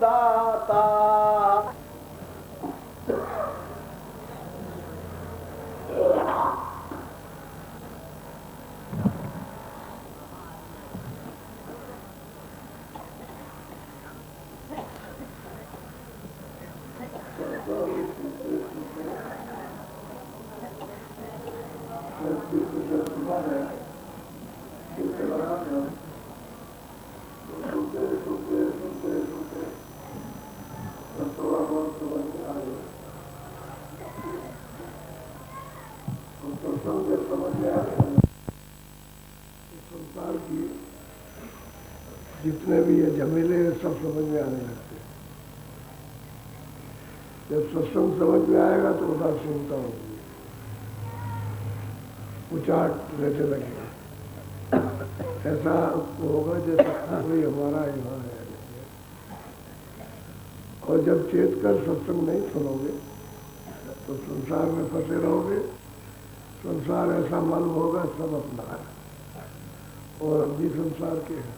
दाता। संसार की जितने भी ये झमेले हैं सब समझ में आने लगते हैं। जब सत्संग समझ में आएगा तो उदासीनता होगी, उचाट रहने लगेगा। ऐसा होगा जैसा कोई हमारा यहाँ है। और जब चेत कर सत्संग नहीं सुनोगे तो संसार में फंसे रहोगे। संसार ऐसा मालूम होगा सब अपना है और हम भी संसार के हैं।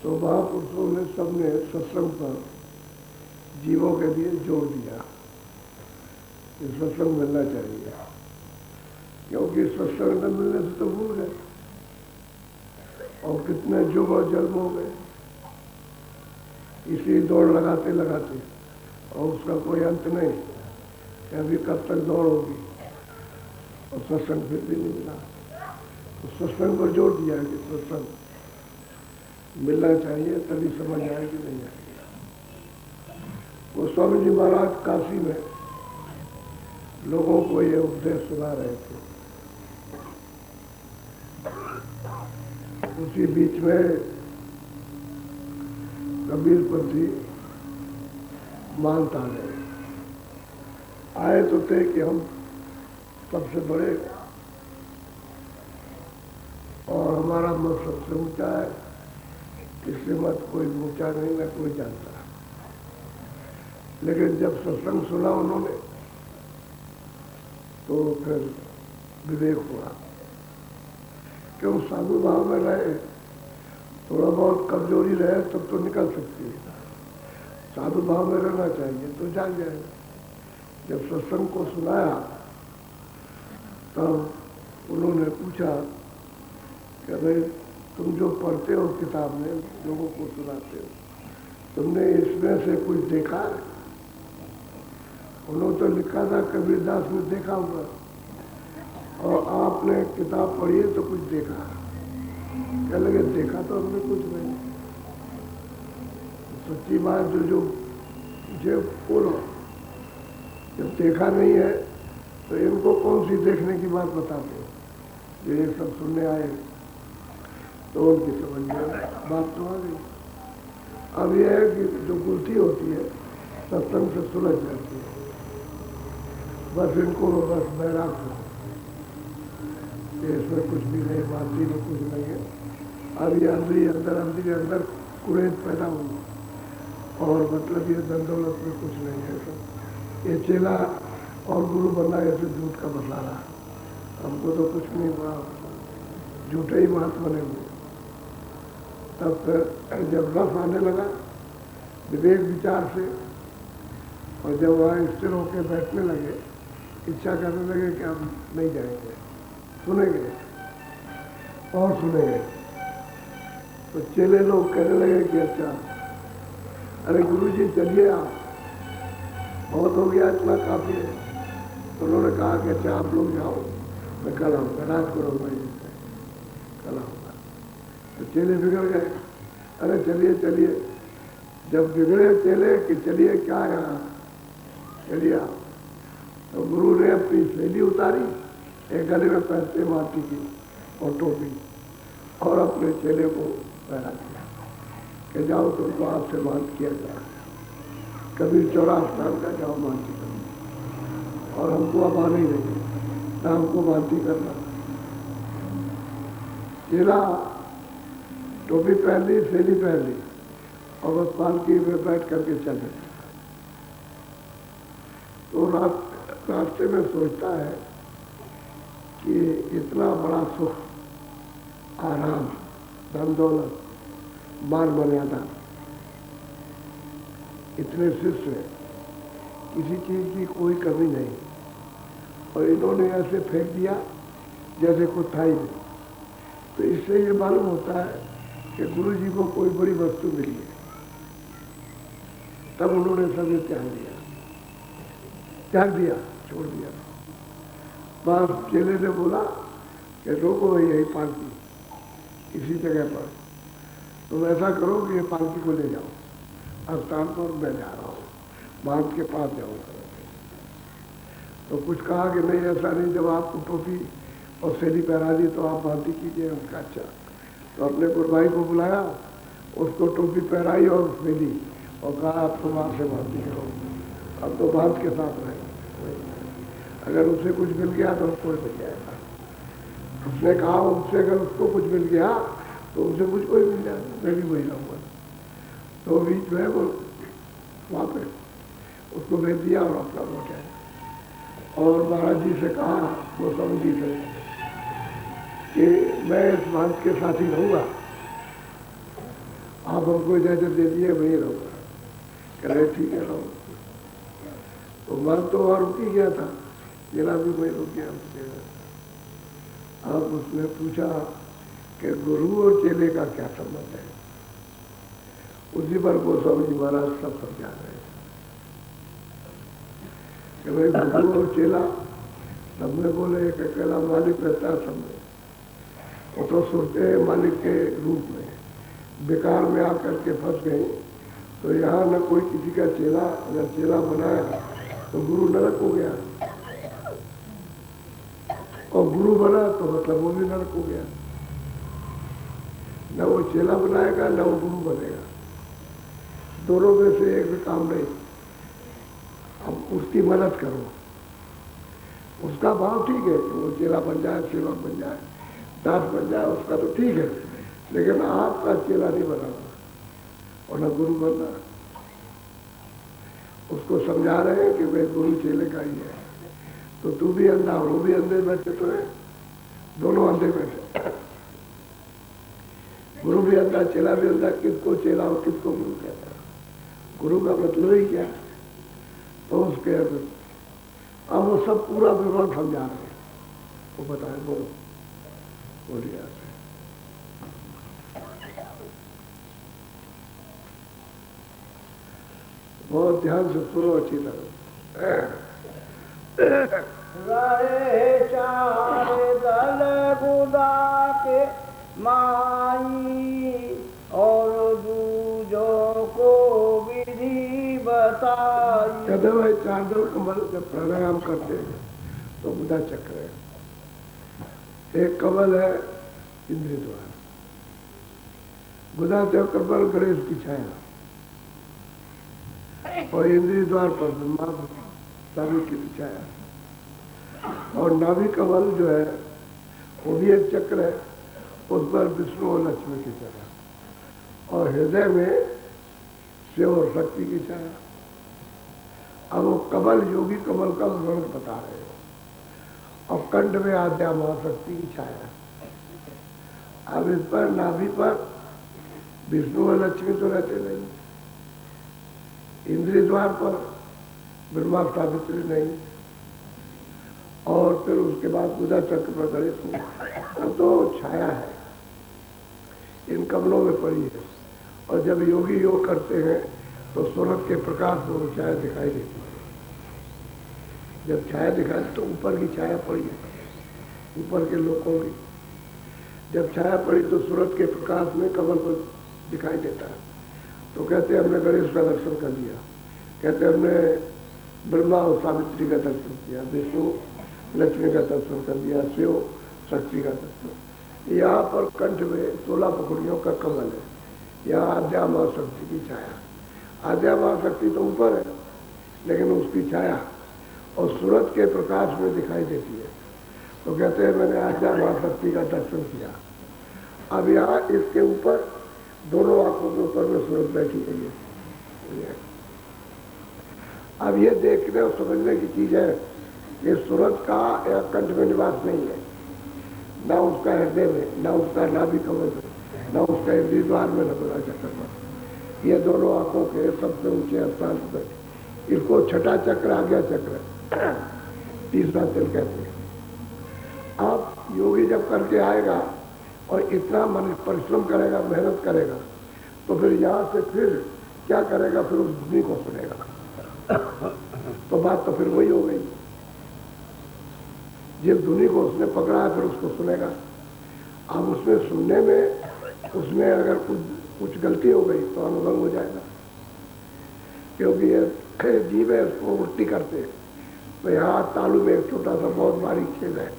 तो महापुरुषों ने सबने सत्संग पर जीवों के लिए जोर दिया कि सत्संग मिलना चाहिए, क्योंकि सत्संग न मिलने से तो भूल गए और कितने युग और जन्म हो गए इसी दौड़ लगाते लगाते, और उसका कोई अंत नहीं कि अभी कब तक दौड़ होगी और सत्संग फिर भी नहीं मिला। तो सत्संग पर जोर दिया कि सत्संग मिलना चाहिए, तभी समझ आएगी नहीं आएगी। वो स्वामी जी महाराज काशी में लोगों को ये उपदेश सुना रहे थे। उसी बीच में कबीरपंथी मानता गए। आए तो थे कि हम सबसे बड़े और हमारा मत सबसे ऊंचा है, इससे मत कोई ऊंचा नहीं, न कोई जानता। लेकिन जब सत्संग सुना उन्होंने तो फिर विवेक हुआ। क्यों साधु भाव में रहे, थोड़ा बहुत कमजोरी रहे तब तो निकल सकती है। साधु भाव में रहना चाहिए तो जाग जाएगा। जब सत्संग को सुनाया तब उन्होंने पूछा कि भाई तुम जो पढ़ते हो किताब में, लोगों को सुनाते हो, तुमने इसमें से कुछ देखा है? उन्होंने तो लिखा था कबीरदास ने देखा होगा, और आपने किताब पढ़ी है तो कुछ देखा है। क्या लगे देखा तो हमने कुछ नहीं। सच्ची बात जो मुझे बोलो, जब देखा नहीं है तो इनको कौन सी देखने की बात बताते हो? जो ये सब सुनने आए तो उनकी समझ में बात तो आ गई। अब यह है कि जो गुलती होती है सत्संग से सुलझ जाती है। बस इनको बस बैराग हो कि इसमें कुछ भी नहीं, बाती में कुछ नहीं है। अब ये अंदर कुरेद पैदा हुई और मतलब ये दंदौलत में कुछ नहीं है। सब ये चेला और गुरु बनना ऐसे झूठ का बता रहा है। हमको तो कुछ नहीं हुआ, झूठे ही बात बने हुए। तब फिर जब रस आने लगा विवेक विचार से, और जब वहाँ स्थिर होकर बैठने लगे, इच्छा करने लगे कि हम नहीं जाएंगे, सुनेंगे और सुनेंगे, तो चेले लोग कहने लगे कि अच्छा, अरे गुरुजी चलिए आप, बहुत हो गया, इतना काफी है। तो उन्होंने कहा कि अच्छा आप लोग जाओ, मैं कल आऊँगा, रात को रहूँगा, कल आऊँगा। तो चेले बिगड़ गए, अरे चलिए चलिए। जब बिगड़े चेले कि चलिए क्या यहाँ, चलिए आप। तो गुरु ने अपनी शैली उतारी, एक गले में पहनते माटी की और टोपी, और अपने चेले को पहना दिया कि जाओ तुमको आपसे बात किया जाए, कभी 14 स्थान का जाओ मानती करना, और हमको अब आने ही नहीं, ना हमको मानती करना। चेला टोपी पहन ली, शैली पहन ली, और बस पालकी में बैठ करके चले। तो रास्ते में सोचता है कि इतना बड़ा सुख, आराम, धन दौलत, मान मर्यादा, इतने शिष्य हैं, किसी चीज की कोई कमी नहीं, और इन्होंने ऐसे फेंक दिया जैसे कुछ था ही नहीं। तो इससे ये मालूम होता है कि गुरु जी को कोई बड़ी वस्तु मिली है, तब उन्होंने सब ये त्याग दिया, छोड़ दिया। बस चेले ने बोला कि रोको यही पालकी इसी जगह पर, तुम ऐसा करो कि ये पालकी को ले जाओ स्थान पर, मैं जा रहा हूँ, बांध के पास जाऊँगा। तो कुछ कहा कि नहीं, ऐसा नहीं, जब आपको टोपी और सेली पहरा दी तो आप बांधी कीजिए। उनका अच्छा। तो अपने गुरु को बुलाया, उसको टोपी पहराई और सेली, और कहा आप तो वहाँ से बांधी करो, अब तो बांध के साथ रहेंगे। अगर उसे कुछ मिल गया तो उसको मिल जाएगा। उसने कहा उससे अगर उसको कुछ मिल गया तो उसे मुझको ही मिल जाएगा, मैं भी वही रहूँगा। तो बीच में वो वहाँ पे उसको भेज दिया और अपना लौट आया। और महाराज जी से कहा, गोस्वामी जी से, कि मैं इस बांध के साथ ही रहूँगा, आप हमको इजाजत दे दिए, वही रहूँगा। कह रहे ठीक है रहूँगा। तो मन तो और रुक ही गया था, जिला भी वही रुक गया उसके। अब उसने पूछा कि गुरु और चेले का क्या संबंध है। उसी पर गोस्वामी जी महाराज सब समझा रहे हैं कि भाई गुरु और चेला सब में बोले एक अकेला मालिक रहता है सब में, वो तो सुनते हैं मालिक के रूप में, बेकार में आकर के फंस गए। तो यहाँ न कोई किसी का चेला, अगर चेला बनाया तो गुरु नरक हो गया, और गुरु बना तो मतलब वो भी नरक हो गया। न वो चेला बनाएगा न वो गुरु बनेगा, दोनों में से एक भी काम नहीं। अब उसकी मदद करो, उसका भाव ठीक है कि वो चेला बन जाए, सेवक बन जाए, दास बन जाए, उसका तो ठीक है, लेकिन आपका चेला नहीं बनाना और न गुरु बनना। उसको समझा रहे हैं कि भाई गुरु चेले का ही है, तो तू भी अंधा और वो भी अंधे बैठे तो है, दोनों अंधे बैठे, गुरु भी अंधा चेला भी अंधा, किसको चेला और किसको गुरु कहता है, गुरु का मतलब ही क्या। तो उसके अब वो सब पूरा विवरण समझा रहे हैं, वो बताए, बोलो बोलिए। बहुत ध्यान से सुनो अच्छी तरह। रहे चार दल गुदा के माई, और दूजों को विधि बताई। कहते भाई चार दल कमल जब प्राणायाम करते हैं तो गुदा चक्र है, एक कमल है इंद्रिय द्वार, गुदा चक्र पर गणेश की छाया, और इंद्रिय द्वार पर ब्रह्मा स्वामी की छाया, और नाभि कमल जो है वो भी एक चक्र है, उस पर विष्णु और लक्ष्मी की छाया, और हृदय में शिव और शक्ति की छाया। अब वो कमल योगी कमल का वर्णन बता रहे हैं, और कंठ में आद्या महाशक्ति की छाया। अब इस पर नाभि पर विष्णु और लक्ष्मी तो रहते नहीं, इंद्रिय द्वार पर ब्रह्मा सावित्री नहीं, और फिर उसके बाद गुदा चक्र पर गणेश नहीं, वो तो छाया है, इन कमलों में पड़ी है। और जब योगी योग करते हैं तो सूरज के प्रकाश में वो छाया दिखाई देती है। जब छाया दिखाई तो ऊपर की छाया पड़ी है, ऊपर के लोगों की जब छाया पड़ी तो सूरज के प्रकाश में कमल पर दिखाई देता है। तो कहते हैं हमने गणेश का दर्शन कर लिया, कहते हैं हमने ब्रह्मा और सावित्री का दर्शन किया, विष्णु लक्ष्मी का दर्शन कर लिया, शिव शक्ति का दर्शन। यहाँ पर कंठ में 16 पकड़ियों का कमल है, यहाँ आद्या महाशक्ति की छाया। आद्या महाशक्ति तो ऊपर है, लेकिन उसकी छाया और सूरज के प्रकाश में दिखाई देती है। तो कहते हैं मैंने आद्या महाशक्ति का दर्शन किया। अब यहाँ इसके ऊपर दोनों आंखों के ऊपर में सूरज बैठी गई है। अब ये देखने और समझने की चीज है कि सूरज का कंठ में निवास नहीं है, न उसका हृदय में, न उसका नाभि कमल में, न उसका इंद्रिय द्वार में, न गुदा चक्र पर। ये दोनों आंखों के सबसे ऊंचे स्थान पर, इसको छठा चक्र आज्ञा चक्र, तीसरा तिल कहते हैं। आप योगी जब करके आएगा और इतना मन परिश्रम करेगा, मेहनत करेगा, तो फिर यहाँ से फिर क्या करेगा, फिर उस ध्वनि को सुनेगा। तो बात तो फिर वही हो गई, जिस ध्वनि को उसने पकड़ा है फिर उसको सुनेगा। अब उसमें सुनने में, उसमें अगर कुछ गलती हो गई तो अनुभव हो जाएगा, क्योंकि ये जीव है, उसको उल्टी करते हैं। तो यहाँ तालू में एक छोटा सा बहुत बारीक छेद है,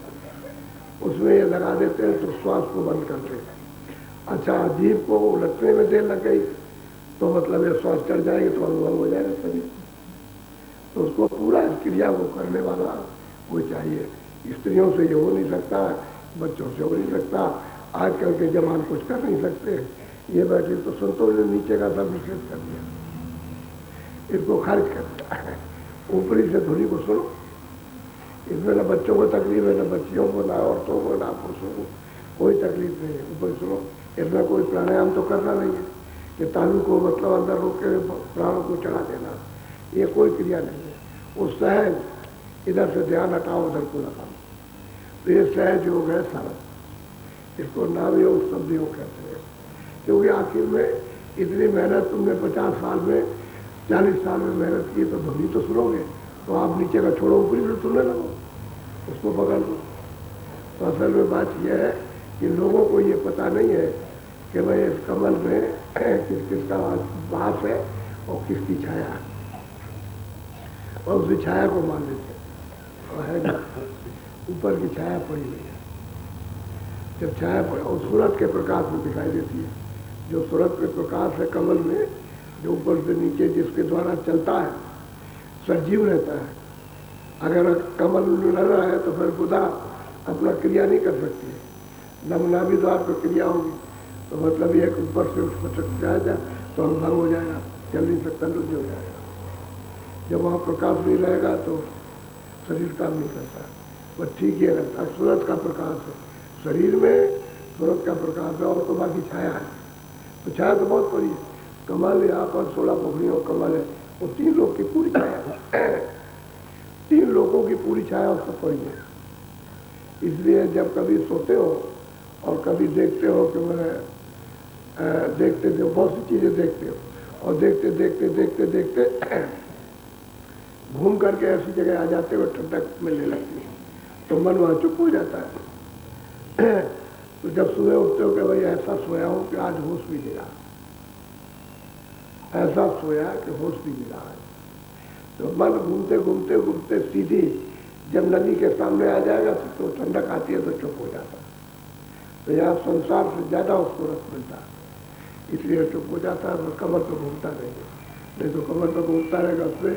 उसमें ये लगा देते हैं तो श्वास को बंद करते हैं। अच्छा, जीव को उलटने में देर लग गई तो मतलब ये श्वास चढ़ जाएगी तो अनुभव हो जाएगा शरीर। तो उसको पूरा क्रिया वो करने वाला वो चाहिए। स्त्रियों से ये हो नहीं सकता, बच्चों से हो नहीं सकता, आजकल के जवान कुछ कर नहीं सकते। ये बैठे तो संतों ने नीचे का सब निषेध कर दिया, इसको खारिज कर दिया। ऊपरी से धुनी को सुनो, इसमें न बच्चों को तकलीफ है, न बच्चियों को, ना औरतों को, ना पुरुषों को, कोई तकलीफ नहीं है। ऊपर सुनो, इसमें कोई प्राणायाम तो करना नहीं है कि तालू को मतलब अंदर रोक के प्राणों को चढ़ा देना, ये कोई क्रिया नहीं है। वो सहज इधर से ध्यान हटाओ, उधर को लगाओ, तो ये सहज योग है सारा। इसको नाम योग, शब्द योग कहते हैं। क्योंकि आखिर में इतनी मेहनत तुमने 50 साल में, 40 साल में मेहनत की, तो ध्वनि तो सुनोगे, तो आप नीचे का छोड़ो, ऊपरी से सुनने लगो, उसको पकड़ लो। तो असल में बात यह है कि लोगों को ये पता नहीं है कि भाई इस कमल में किसका वास है और किसकी छाया है, और उसी छाया को मान लेते और है ऊपर की छाया पड़ी हुई है। जब छाया पड़ी और सूरज के प्रकाश में दिखाई देती है, जो सूरज के प्रकाश है कमल में, जो ऊपर से नीचे जिसके द्वारा चलता है, सजीव रहता है। अगर कमल न रहा है तो फिर खुदा अपना क्रिया नहीं कर सकती, नाभि द्वार पर क्रिया होगी, तो मतलब ये ऊपर से फटक जाएगा तो अनुभव हो जाएगा, चल नहीं सकता, लुप्त हो जाएगा। जब वहाँ प्रकाश नहीं रहेगा तो शरीर काम नहीं करता, बस ठीक ये रहता। सूरज का प्रकाश है शरीर में, सूरज का प्रकाश है, और तो बाकी छाया है। तो छाया तो बहुत बड़ी है, कमल यहाँ पर 16 पोखरियों कमल है, वो 3 लोग की पूरी छाया है, 3 लोगों की पूरी छाया उसको पड़ी है। इसलिए जब कभी सोते हो और कभी देखते हो कि मैं देखते थे, बहुत सी चीज़ें देखते हो, और देखते देखते देखते देखते घूम करके ऐसी जगह आ जाते हो ठंडक मिलने लगती है, तो मन वहाँ चुप हो जाता है। तो जब सुबह उठते हो कि भाई ऐसा सोया हूँ कि आज होश भी नहीं रहा, ऐसा सोया कि होश भी नहीं रहा है, तो मन घूमते घूमते घूमते सीधी जब नदी के सामने आ जाएगा तो ठंडक आती है तो चुप हो जाता है। तो यहाँ संसार से ज़्यादा उसको रस मिलता है, इसलिए चुप हो जाता है, तो कमर पर घूमता रहेगा। नहीं तो कमर पर घूमता रहेगा, उसमें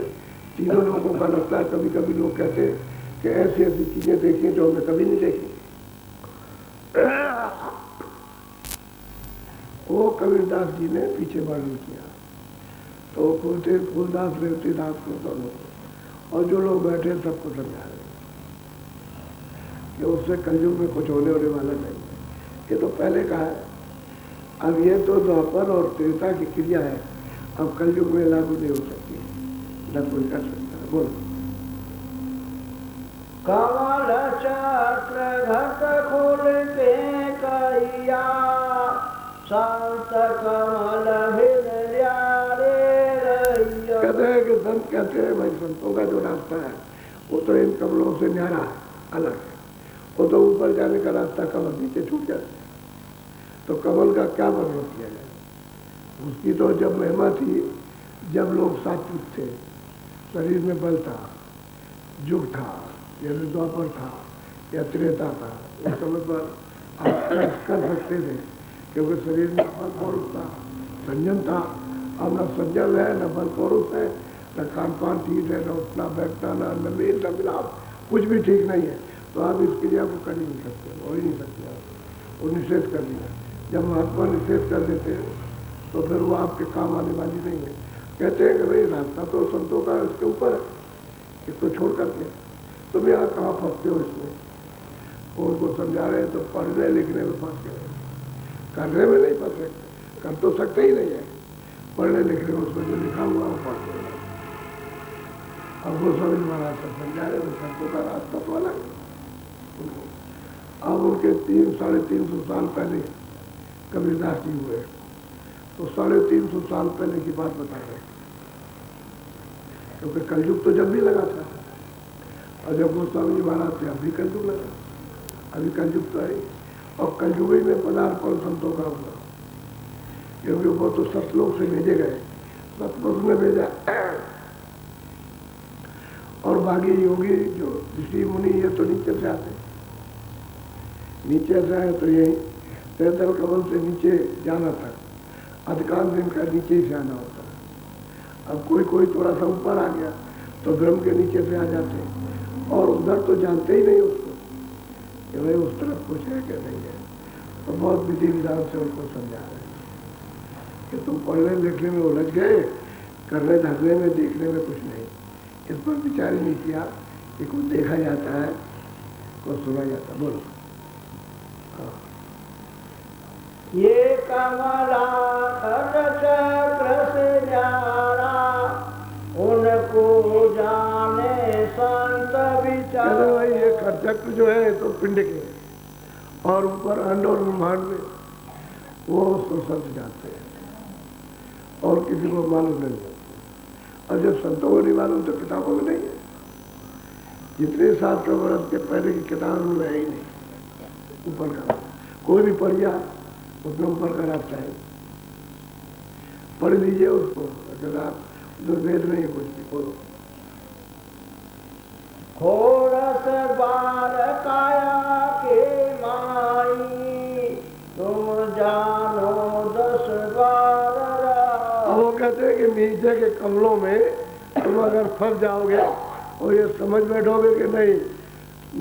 तीनों लोगों का लगता है। कभी कभी लोग कहते हैं कि ऐसी ऐसी चीज़ें देखी जो हमने कभी नहीं देखी। वो कबीरदास जी ने पीछे वर्णन किया, तो फूलदास रेवतीदास को दोनों, और जो लोग बैठे सबको समझा रहे कि उससे कलयुग में कुछ होने वाला नहीं है। ये तो पहले कहा है, अब ये तो द्वापर और त्रेता की क्रिया है, अब कलयुग में लागू नहीं हो सकती, न कोई कर सकता। बोलो। कमल चक्र घट खोल के कहिया, संत कमल कहते हैं कि संत कहते हैं भाई संतों का जो रास्ता है वो तो इन कमलों से न्यारा है, अलग है। वो तो ऊपर जाने का रास्ता कमल नीचे छूट जाता है, तो कमल का क्या वर्णन किया जाए। उसकी तो जब महिमा थी, जब लोग सात्विक थे, शरीर में बल था, युग था, या द्वापर था या त्रेता था, उस समय पर आप कर सकते थे, क्योंकि शरीर में बल पौरुष था, संयम था। अब न संयम है, न बल पौरुष है, न खान पान ठीक है, न उठना बैठना, न मेल न मिलाप, कुछ भी ठीक नहीं है, तो आप इस क्रिया को कर ही नहीं सकते, हो ही नहीं सकते आप। वो निषेध कर दिया। जब महात्मा निषेध कर देते हैं तो फिर वो आपके काम आने वाली नहीं है। कहते हैं कि भाई रास्ता तो संतों का इसके ऊपर है, इसको छोड़ करके तुम यहाँ कहाँ फंसते हो इसमें। उनको समझा रहे तो पढ़ने लिखने में फंस गए, करने में नहीं फंसे, कर तो सकते ही नहीं है। पढ़ने लिखने में उसमें जो लिखा हुआ वो पढ़ते हैं। अब वो समझ महाराज सब समझा रहे, संतों का रास्ता तो अलग। अब उनके 300-350 साल पहले कबीरदास जी हुए, तो 350 साल पहले की बात बता रहे, क्योंकि कलयुग तो जब भी लगा था, और जब गोस्वामी जी महाराज थे अभी कलयुग लगा, अभी कलयुग तो है, और कलयुग में पदार्पण संतों का हुआ, क्योंकि वो तो सतलोक से भेजे गए, सतलोक में भेजा, और बाकी योगी जो ऋषि मुनि ये तो नीचे से आते, नीचे से आए तो यही पैदल कमल से नीचे जाना था, अधिकांश दिन का नीचे ही से आना होता। अब कोई कोई थोड़ा सा ऊपर आ गया तो ब्रह्म के नीचे से आ जाते, और उधर तो जानते ही नहीं उसको कि भाई उस तरफ कुछ है कि नहीं है। तो बहुत विधि विधान से उनको समझा रहे कि तुम पढ़ने लिखने में उलझ गए, करने धरने में देखने में कुछ नहीं। इस पर विचार ही नहीं किया कि कुछ देखा जाता है, कुछ सुना जाता। बोलो। हाँ। ये कमलाकर चक्र से न्यारा, उनको जाने संत विचार। भाई ये खरचक्र जो है तो पिंड के, और ऊपर अंड और ब्रह्मांड में वो उसको संत जानते हैं, और किसी को मालूम नहीं है। और जब संतों को नहीं मालूम तो किताबों में नहीं है। जितने 700 वर्ष के पहले की किताबों में है ही नहीं ऊपर का। कोई भी पढ़िया उसमें ऊपर का रास्ता है, पढ़ लीजिए उसको, अगर आप जो वेद नहीं कुछ भी बोलो। खोरस बार काया के माई, तुम जानो 10 बार। अब वो कहते हैं कि नीचे के कमलों में तुम अगर फंस जाओगे और ये समझ बैठोगे कि नहीं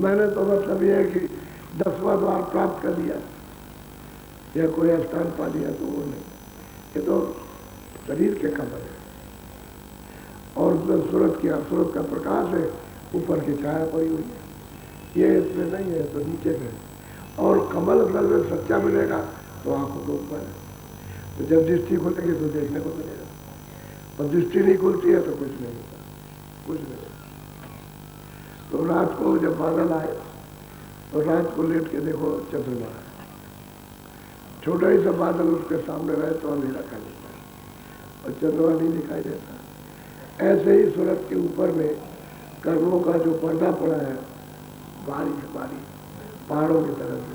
मैंने तो मतलब ये है कि 10वां द्वार प्राप्त कर लिया या कोई स्थान पा लिया, तो वो नहीं, ये तो शरीर के कमल है, और सूरज का प्रकाश है, ऊपर की छाया पड़ी हुई है, ये इसमें नहीं है तो नीचे में। और कमल अगर सच्चा मिलेगा तो आंखों के ऊपर है, तो जब दृष्टि खुलेगी तो देखने को मिलेगा, और दृष्टि नहीं खुलती है तो कुछ नहीं होता, कुछ नहीं। तो रात को जब बादल आए तो रात को लेट के देखो चंद्रमा है, छोटा ही सा बादल उसके सामने रहे तो अंधेरा कर देता है और चंद्रमा नहीं दिखाई देता। ऐसे ही सूरज के ऊपर में कर्मों का जो पर्दा पड़ा है, बारी पहाड़ों की तरह से,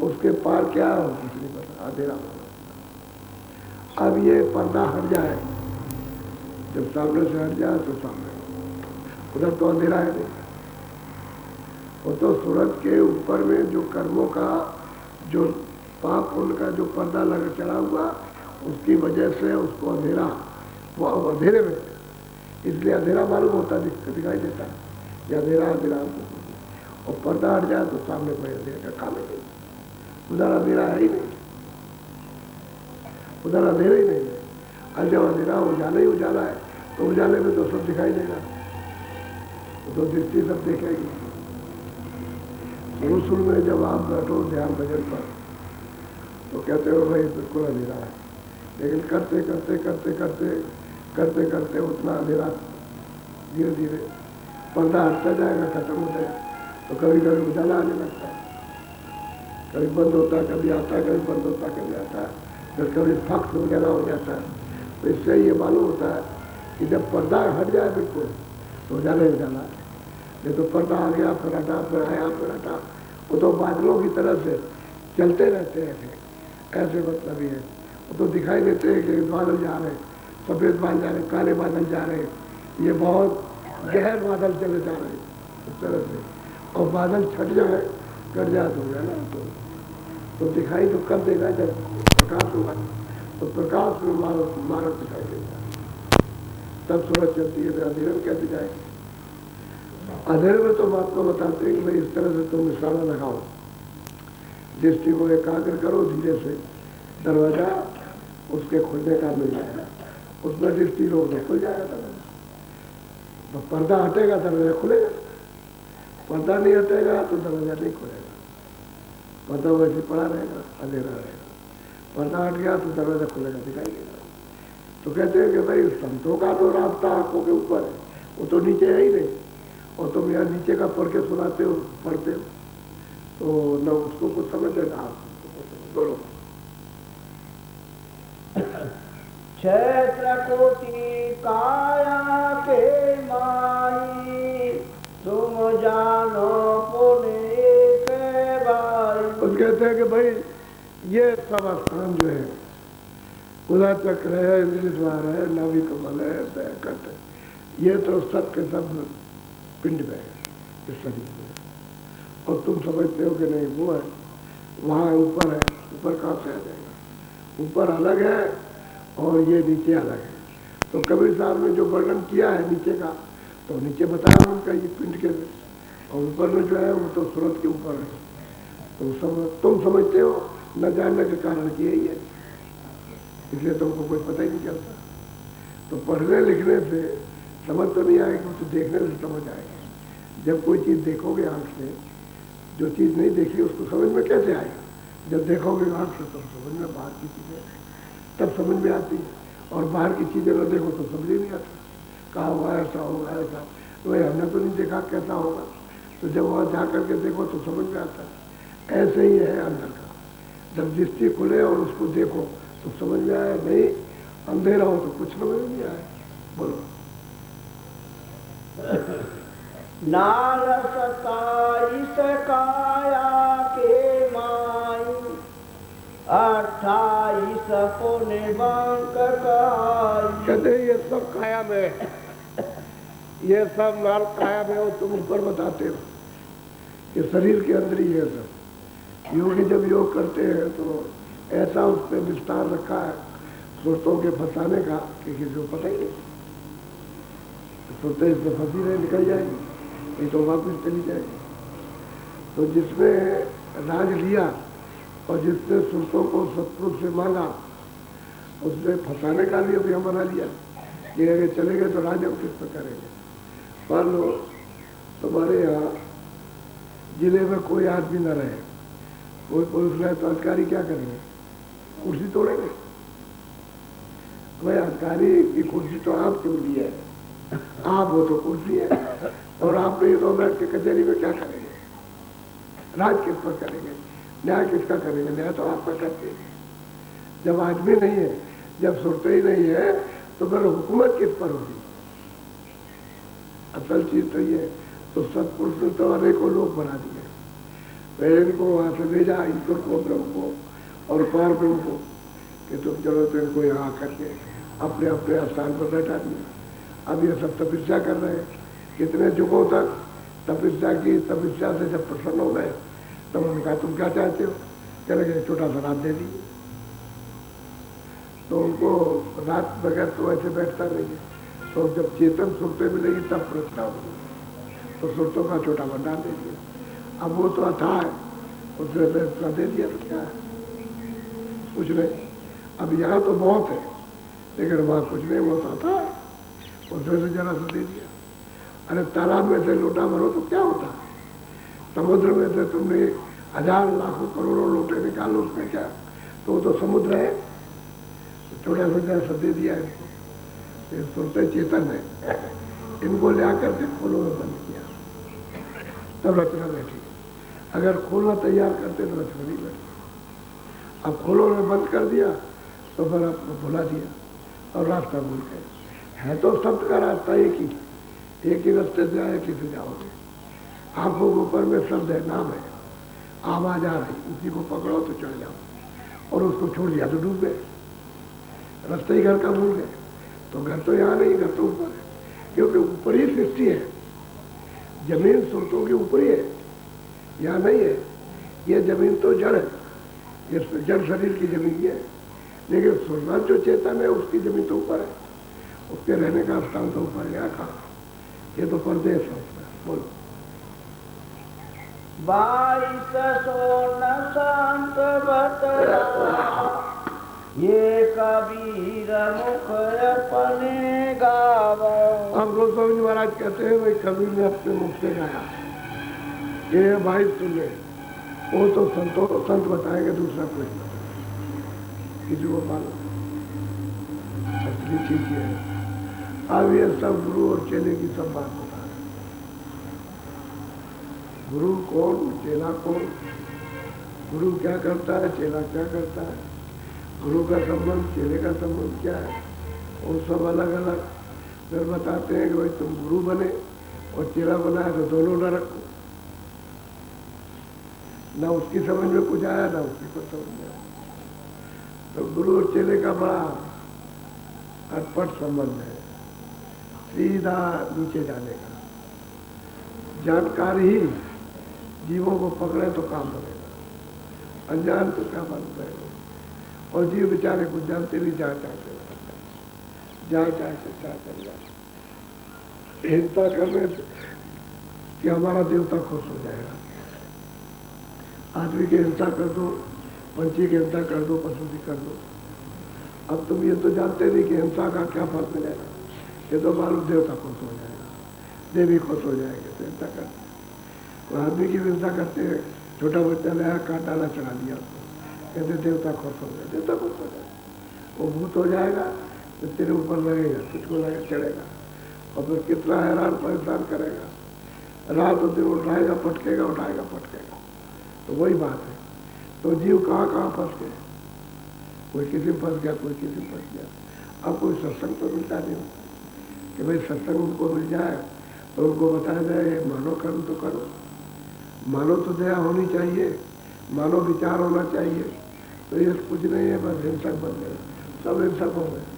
उसके पार क्या हो कुछ नहीं पता, अंधेरा हो। अब ये पर्दा हट जाए, जब सामने से हट जाए तो सामने, उधर तो अंधेरा है नहीं। वो तो सूरज के ऊपर में जो कर्मों का जो पाप पुण्य का जो पर्दा लगा चढ़ा हुआ, उसकी वजह से उसको अंधेरा, वो अंधेरे में, इसलिए अंधेरा मालूम होता, दिखाई देता है कि अंधेरा, और पर्दा हट जाए तो सामने कोई अंधेरे का काम ही नहीं, उधर अंधेरा है ही नहीं, उधर अंधेरा ही नहीं है। और जब अंधेरा उजाला ही उजाला है तो उजाले में तो सब दिखाई देगा, तो दृष्टि सब देखेगी। शुरू में जब आप बैठो ध्यान भजन पर तो कहते हो भाई बिल्कुल अंधेरा है, लेकिन करते करते करते करते करते करते उतना अंधेरा धीरे धीरे पर्दा हटता जाएगा, खत्म हो जाएगा, तो कभी कभी उजाला आने लगता है, कभी बंद होता है, कभी आता है, कभी बंद होता है, कभी आता है, फिर कभी फक्त वगैरह हो जाता है। तो इससे ये मालूम होता है कि जब पर्दा हट जाए बिल्कुल तो उजाला ही उजाला है। नहीं तो पर्दा आ गया फिर हटा, फिर आया फिर हटा, वो तो बादलों की तरह से चलते रहते हैं, ऐसे मतलब ही है। वो तो दिखाई देते हैं कि बादल जा रहे, सफ़ेद बादल जा रहे, काले बादल जा रहे, ये बहुत गहर बादल चले जा रहे इस तरह से, और बादल छट जाए, कट जाए तो हो जाए ना, तो दिखाई तो कर देगा। जब प्रकाश होगा तो प्रकाश में मानव दिखाई देगा, तब सूरज चलती है, फिर अंधेरे में कैसे जाएगी। अंधेरे में तो बात को बताते हैं कि भाई इस तरह से तुम निशाना लगाओ, दृष्टि को एकाग्र करो, धीरे से दरवाजा उसके खुलने का मिल जाएगा, उसमें दृष्टि लो तो खुल जाएगा दरवाजा। तो पर्दा हटेगा दरवाजा खुलेगा, पर्दा नहीं हटेगा तो दरवाजा नहीं खुलेगा, पर्दा वैसे पड़ा रहेगा, अंधेरा रहेगा। पर्दा हट गया तो दरवाजा खुलेगा, दिखाई देगा। तो कहते हैं कि भाई संतों का तो रास्ता आंखों के ऊपर है, वो तो नीचे है ही नहीं, और तुम यहाँ नीचे का पढ़ के सुनाते हो, पढ़ते हो, तो न उसको कुछ समझ है ना बोलो। क्षेत्र कोटि काया के माई, तुम जानो पुण्य के भाई। तो कहते हैं कि भाई ये सब स्थान जो है, उदा चक्र है, इंद्रिय द्वार है, नाभि कमल है, बैकट है, ये तो सब के सब पिंड में है इस शरीर में, और तुम समझते हो कि नहीं वो है, वहाँ ऊपर है, ऊपर कहाँ से आ जाएगा, ऊपर अलग है और ये नीचे अलग है। तो कबीर साहब ने जो वर्णन किया है नीचे का, तो नीचे बताया उनका ये पिंड के, और ऊपर में जो है वो तो सूरत के ऊपर है। तो तुम समझते हो न जानने के कारण कि यही है, इसलिए तुमको कोई पता ही नहीं चलता। तो पढ़ने लिखने से समझ तो नहीं आएगी, तो देखने से समझ आएगी। जब कोई चीज़ देखोगे आँख से, जो चीज़ नहीं देखी उसको समझ में कैसे आएगा, जब देखोगे आँख से तो समझ में, बाहर की चीज़ें तब समझ में आती है, और बाहर की चीज़ें न देखो तो समझ ही नहीं आता, कहा हुआ ऐसा होगा ऐसा, तो भाई हमने तो नहीं देखा कैसा होगा, तो जब वहाँ जा करके देखो तो समझ में आता है। ऐसे ही है अंदर का, जब दृष्टि खुले और उसको देखो तो समझ में आया, नहीं अंधेरा हो तो कुछ समझ नहीं आया। बोलो। नाल सताईस काया के माई, 28 पुण्य बंक काई। कहते ये सब काया में, ये सब नाल काया में हो, तुम ऊपर बताते हो कि शरीर के अंदर ही है सब। योगी जब योग करते हैं तो ऐसा उस पर विस्तार रखा है सुरतों के फंसाने का कि किसी को पता ही नहीं, सुरतें इसमें फंसी रहे, निकल जाएगी, नहीं तो वापस चली जाएगी। तो जिसने राज लिया और जिसने सुरतों को सतपुरुष से मांगा, उसने फंसाने का भी अभियान बना लिया कि अगर चले गए तो राज हम किस पर करेंगे। मान लो तुम्हारे यहाँ जिले में कोई आदमी न रहे, कोई पुलिस रहे, तो अधिकारी क्या करेंगे, कुर्सी तोड़ेंगे। भाई अधिकारी की कुर्सी तो आप क्यों ली है, आप हो तो कुर्सी है, और आप नहीं तो बैठ के कचहरी में क्या करेंगे, राज किस पर करेंगे, न्याय किसका करेंगे, न्याय तो आपका करते हैं। जब आदमी नहीं है, जब सुरते ही नहीं है, तो फिर हुकूमत किस पर होगी। असल चीज तो ये, तो सत्पुरुष ने तो अनेकों लोग बना दिए, फिर इनको वहां से भेजा, ईश्वर को, ब्रह्म को और पार ब्रह्म को, कि तुम चलो तो इनको यहाँ करके अपने अपने स्थान पर बैठा दिया। अब ये सब तपस्या कर रहे हैं, कितने युगों तक तपस्या की, तपस्या से जब प्रसन्न हो गए तब उन्होंने कहा तुम क्या चाहते हो, कह लगे छोटा सा रात दे दीजिए। तो उनको रात बगैर तो ऐसे बैठता नहीं है, तो जब चेतन सुरते मिलेगी तब प्रश्न होगी, तो सुरतों का छोटा भंडार दे दिया। अब वो तो अथाह है, उसने फैसला दे दिया तो क्या है, कुछ नहीं। अब यहाँ तो बहुत है, लेकिन वहाँ कुछ नहीं, वो तो अथाह है, उसने से जरा सा दे दिया। अरे तालाब में से लोटा भरो तो क्या होता है, समुद्र में से तुमने 1000 लाखों करोड़ों लोटे निकालो, उसमें क्या, तो वो तो समुद्र है, छोटा सा जरा दे दिया इनको। ये सुनते चेतन है, इनको ले आकर के खोलो में बंद किया, तब रचना बैठी। अगर खोलना तैयार करते तो रचना नहीं बैठी। अब खोलो में बंद कर दिया तो फिर आपको भुला दिया और रास्ता भूल गए। है तो शब्द का रास्ता एक ही रास्ते से आए, किसी जाओगे। आंखों के ऊपर में शब्द है, नाम है, आवाज आ रही, उसी को पकड़ो तो चढ़ जाओ, और उसको छोड़ दिया तो डूब गए, रास्ते ही घर का भूल गए। तो घर तो यहाँ नहीं, घर तो ऊपर है, क्योंकि ऊपर ही सृष्टि है, जमीन सुरतों के ऊपर ही है, यहाँ नहीं है। ये जमीन तो जड़ है, ये जड़ शरीर की जमीन है, लेकिन सुरत जो चेतन है उसकी जमीन तो ऊपर है, उसके रहने का स्थान तो ऊपर है। यहाँ कहाँ, ये तो परदेश है उसमें। बोलो। 22 सोन संत बतला, ये कबीर मुख अपने गावा। अब गोस्वामी महाराज कहते हैं भाई कबीर ने अपने मुख से गाया, ये भाई सुन ले, वो तो संत बताएंगे, दूसरा कोई किसी को मालूम। असली चीज ये है। अब ये सब गुरु और चेले की सब बात बता रहे। गुरु कौन, चेला कौन, गुरु क्या करता है, चेला क्या करता है, गुरु का संबंध चेले का संबंध क्या है, वो सब अलग अलग। फिर बताते हैं कि भाई तुम गुरु बने और चेला बनाया तो दोनों न रखो। ना उसकी समझ में कुछ आया ना उसकी कुछ समझ में आया। तो गुरु और चेले का बड़ा अटपट संबंध है, सीधा नीचे जाने का। जानकारी ही जीवों को पकड़े तो काम बनेगा, अनजान तो क्या मालूम रहेगा। और जीव बेचारे कुछ जानते भी जहाँ चाहते जहाँ चाहते क्या कर जाए। हिंसा करने से कि हमारा देवता खुश हो जाएगा। आदमी की हिंसा कर दो, पंछी की हिंसा कर दो, पशु की कर दो। अब तुम ये तो जानते नहीं कि हिंसा का क्या फल मिलेगा। ये तो मालूम देवता खुश हो जाएगा, देवी खुश हो जाएगी तो हिंसा करते। कोई आदमी की हिंसा करते हैं, छोटा बच्चा लाया काट डाला चढ़ा दिया उसको, कहते देवता खुश हो जाए, देवता खुश हो जाए। वो भूत हो जाएगा तो तेरे ऊपर लगेगा, तुझको लगे चढ़ेगा और फिर कितना हैरान परेशान करेगा। रात और दिन उठाएगा पटकेगा, उठाएगा पटकेगा। तो वही बात है। तो जीव कहाँ कहाँ फंस गए, कोई किसी में फंस गया, कोई किसी में फंस गया। अब कोई सत्संग तो मिलता नहीं कि भाई सत्संग उनको मिल जाए तो उनको बताया जाए मानो कर्म तो करो, मानो तो दया होनी चाहिए, मानो विचार होना चाहिए। तो ये कुछ नहीं है, बस हिंसक बन गए, सब हिंसक हो गए।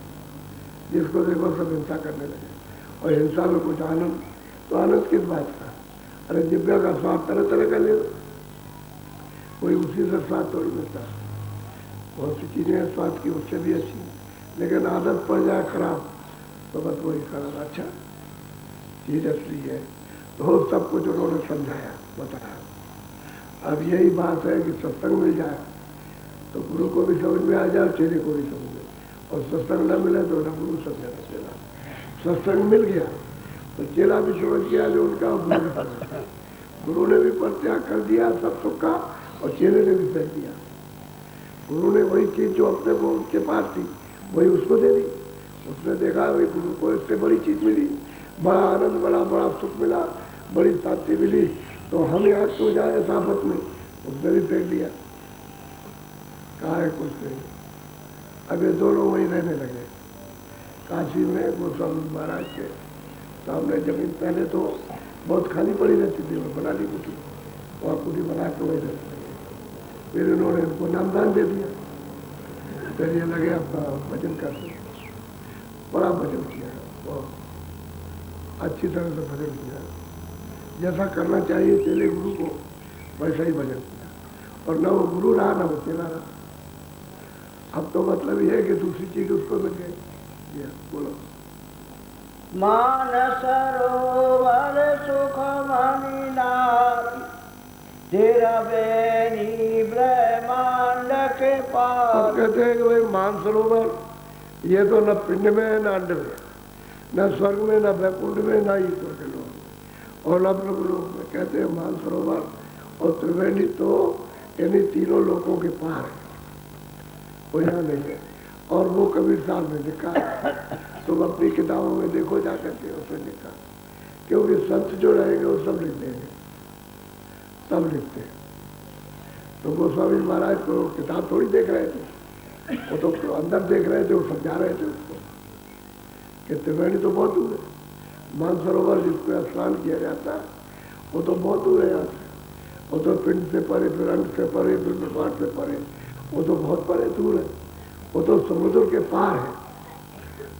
जिसको देखो सब हिंसा करने लगे। और हिंसा में कुछ आनंद, तो आनंद किस बात का? अरे जिब्या का स्वाद तरह तरह का ले लो, कोई उसी से स्वाद थोड़ी मिलता। बहुत सी चीजें हैं स्वाद की, उससे भी अच्छी, लेकिन आदत पड़ जाए खराब तो बस वही खराब। अच्छा चीज असली है। तो सब कुछ उन्होंने समझाया, बताया। अब यही बात है कि सत्संग मिल जाए तो गुरु को भी समझ में आ जाए, चेले को भी समझ में। और सत्संग न मिले तो न गुरु समझे न चेला। सत्संग मिल गया तो चेला भी समझ गया जो उनका, गुरु भी समझ गया। गुरु ने भी परित्याग कर दिया सब सुख का और चेले ने भी फेंक दिया। गुरु ने वही चीज जो अपने को उसके पास थी वही उसको दे दी। उसने देखा भाई गुरु को इससे बड़ी चीज मिली, बड़ा आनंद, बड़ा सुख मिला, बड़ी शांति मिली, तो हम यहाँ सो जाए साफत में। उसने भी फेंक दिया, कहा है कुछ नहीं। अब ये दोनों वहीं रहने लगे। काशी में गोस्वामी महाराज के सामने जमीन पहले तो बहुत खाली पड़ी रहती थी, वो बना ली कुटी, वहाँ कुटी बना के वही रहते लगे। फिर उन्होंने उनको नामदान दे दिया। फिर ये लगे अपना भजन करते, बड़ा भजन किया, बहुत अच्छी तरह से भजन किया। जैसा करना चाहिए चेले गुरु को, वैसा ही भजन किया। और न वो गुरु रहा, न वो चेला रहा। अब तो मतलब ये है कि दूसरी चीज उसको मिल गई। बोलो। मानसरोवर सुख मणि नारी, तेरा बेनी ब्रह्मांड के पार। अब कहते हैं कि भाई मानसरोवर ये तो न पिंड में है, न अंड में, न स्वर्ग में, न वैकुंठ में, न ईश्वर के लोक में, और न प्रभु लोक में। कहते हैं मानसरोवर और त्रिवेणी तो यानी तीनों लोकों के पार है, वो यहाँ नहीं है। और वो कबीर साहब ने लिखा, तुम अपनी किताबों में देखो जाकर के, उसने लिखा। क्योंकि संत जो रहेंगे वो सब लिख देंगे, सब लिखते हैं। तो गोस्वामी महाराज को किताब थोड़ी देख रहे थे, वो तो अंदर देख रहे थे, वो समझा रहे थे उसको कि त्रिवेणी तो बहुत दूर है। मानसरोवर जिसमें स्नान किया जाता है वो तो बहुत दूर है यहाँ से। वो तो पिंड से परे, फिर अंड से परे, फिर ब्रह्मांड से परे, वो तो बहुत परे दूर है। वो तो समुद्र के पार है।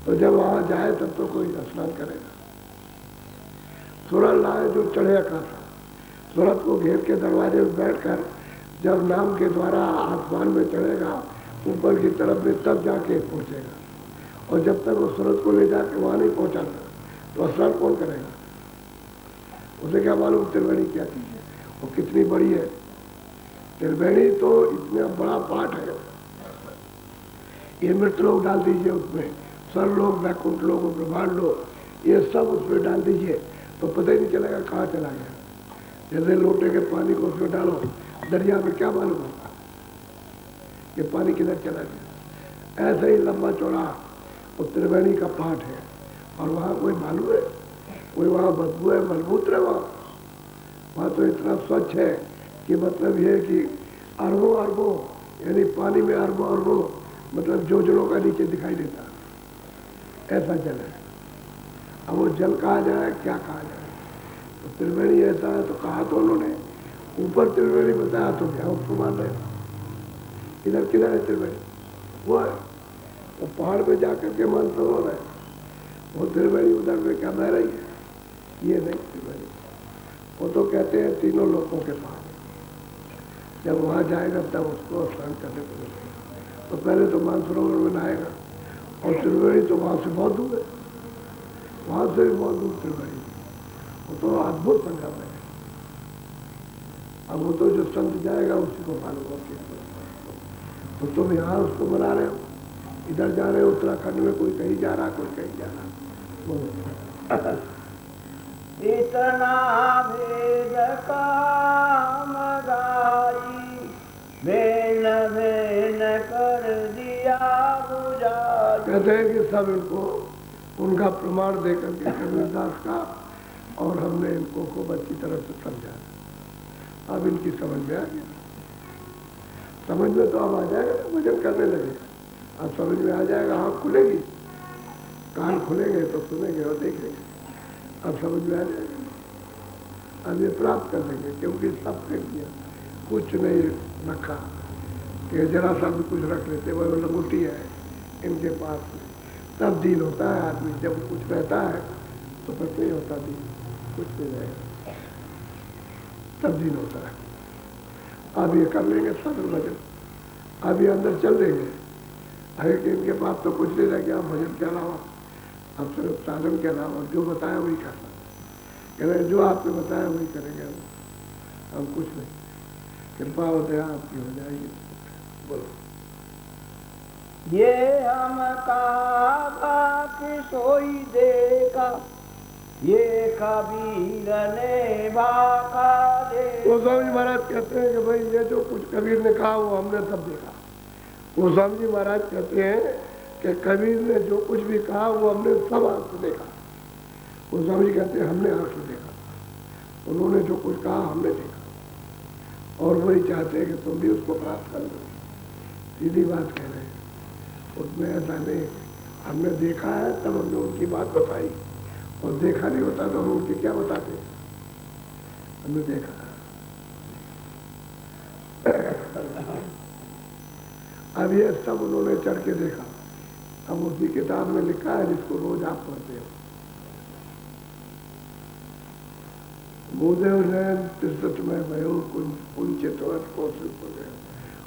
तो जब वहां जाए तब तो कोई स्नान करेगा। सूरज लाए जो चढ़े आकाशा, सूरज को घेर के दरवाजे में बैठकर जब नाम के द्वारा आसमान में चढ़ेगा ऊपर की तरफ में, तब जाके पहुंचेगा। और जब तक वो सूरज को ले जाके वहां नहीं पहुंचाता तो स्नान कौन करेगा? उसे क्या मालूम त्रिवेणी क्या चीज है, वो कितनी बड़ी है। त्रिवेणी तो इतना बड़ा पाठ है। ये मृत लोग डाल दीजिए उसमें, स्वर्ग लोग, वैकुंठ लोग, ब्रह्मांड लोग, ये सब उसमें डाल दीजिए तो पता ही नहीं चलेगा कहाँ चला गया। जैसे लोटे के पानी को उसमें डालो दरिया में, क्या मालूम होगा कि पानी किधर चला गया। ऐसे ही लंबा चौड़ा वो त्रिवेणी का पाठ है। और वहाँ कोई मालूम है, कोई वहाँ बदबू है, मलमूत्र है वहाँ तो इतना स्वच्छ है कि मतलब ये कि अरबों अरबों, यानी पानी में अरबों अरबों मतलब जोजनों का नीचे दिखाई देता, ऐसा जल है। अब वो जल कहा जाए, क्या कहा जाए? तो त्रिवेणी ऐसा है तो कहा तो उन्होंने, ऊपर त्रिवेणी बताया तो क्या उसको मान रहे? इधर किधर है त्रिवेणी? वो है वो पहाड़ पे जाकर के मानसरोवर है, वो त्रिवेणी उधर में क्या बह रही है? ये नहीं त्रिवेणी, वो तो कहते हैं तीनों लोगों के पास। जब वहाँ जाएगा तब उसको स्नान करने को मिलेगा। तो पहले तो मानसरोवर में नहाएगा, और त्रिवेणी तो वहाँ से बहुत दूर है, वहाँ से भी बहुत दूर त्रिवेणी। वो तो अद्भुत संगम है। अब वो तो जो संत जाएगा उसी को मालूम हो। तो तुम यहाँ उसको बना रहे हो, इधर जा रहे हो उत्तराखंड में, कोई कहीं जा रहा, कोई कहीं जा रहा। बोलो इतना भेद कामदाई भेन भेन कर दिया बुझा। कहते हैं कि सब इनको उनका प्रमाण देकर के कबीरदास का, और हमने इनको खूब अच्छी तरह से समझा। अब इनकी समझ में आ गया, समझ में तो अब आ जाएगा ना, भजन करने लगेगा। अब समझ में आ जाएगा, आँख खुलेगी, कान खुलेंगे तो सुनेंगे और देखेंगे। अब समझ में आ जाएगा, अब ये प्राप्त कर लेंगे, क्योंकि सब फेंक दिया, कुछ नहीं रखा कि जरा सा भी कुछ रख लेते। वो लंगोटी है इनके पास में, तब दीन होता है आदमी। जब कुछ रहता है तो फिर नहीं होता दीन, कुछ नहीं रहेगा, तब दीन होता है। अब ये कर लेंगे साधन भजन, अब ये अंदर चल देंगे। अरे कि इनके पास तो कुछ नहीं रह गया भजन के अलावा, अब सिर्फ साधन के अलावा जो बताया वही करना। कह रहे जो आपने बताया वही करेंगे, हम कुछ नहीं, कृपा होते आपकी हो जाएगी। बोलो ये हम कहा कि सोई देखा, ये कबीर ने बाका दे। गोस्वामी महाराज कहते हैं कि भाई ये जो कुछ कबीर ने कहा वो हमने सब देखा। गोस्वामी जी महाराज कहते हैं कि कबीर ने जो कुछ भी कहा वो हमने सब आंख से देखा। गोस्वामी जी कहते हैं हमने आंख से देखा, उन्होंने जो कुछ कहा हमने देखा, और वही चाहते हैं कि तुम भी उसको प्राप्त कर लो। सीधी बात कह रहे हैं, उसमें ऐसा नहीं, हमने देखा है तब हमने उनकी बात बताई, और देखा नहीं होता तो हम उनकी क्या बताते? हमने देखा। अब ये सब उन्होंने चढ़ के देखा। अब उसी किताब में लिखा है जिसको रोज आप पढ़ते हो, भूदेव नयन तिरसठ में भयो कुंचित